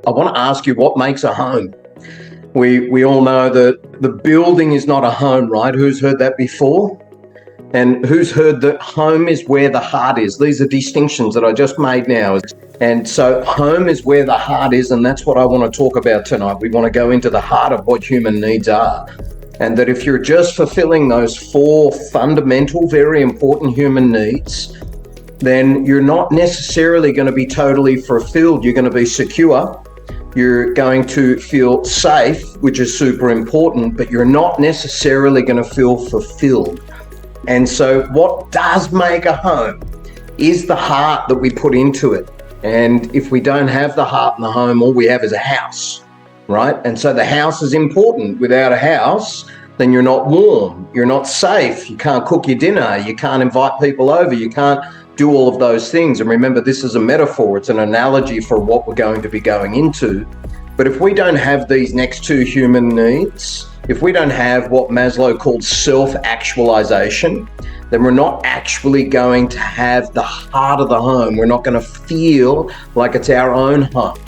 I want to ask you, what makes a home? We all know that the building is not a home, right? Who's heard that before? And who's heard that home is where the heart is? These are distinctions that I just made now. And so home is where the heart is, and that's what I want to talk about tonight. We want to go into the heart of what human needs are. And that if you're just fulfilling those four fundamental, very important human needs, then you're not necessarily going to be totally fulfilled. You're going to be secure. You're going to feel safe, which is super important, but you're not necessarily going to feel fulfilled. And so what does make a home is the heart that we put into it. And if we don't have the heart in the home, all we have is a house, right? And so the house is important. Without a house, then you're not warm, you're not safe, you can't cook your dinner, you can't invite people over, you can't do all of those things. And remember, this is a metaphor, it's an analogy for what we're going to be going into. But if we don't have these next two human needs, if we don't have what Maslow called self-actualization, then we're not actually going to have the heart of the home. We're not going to feel like it's our own home.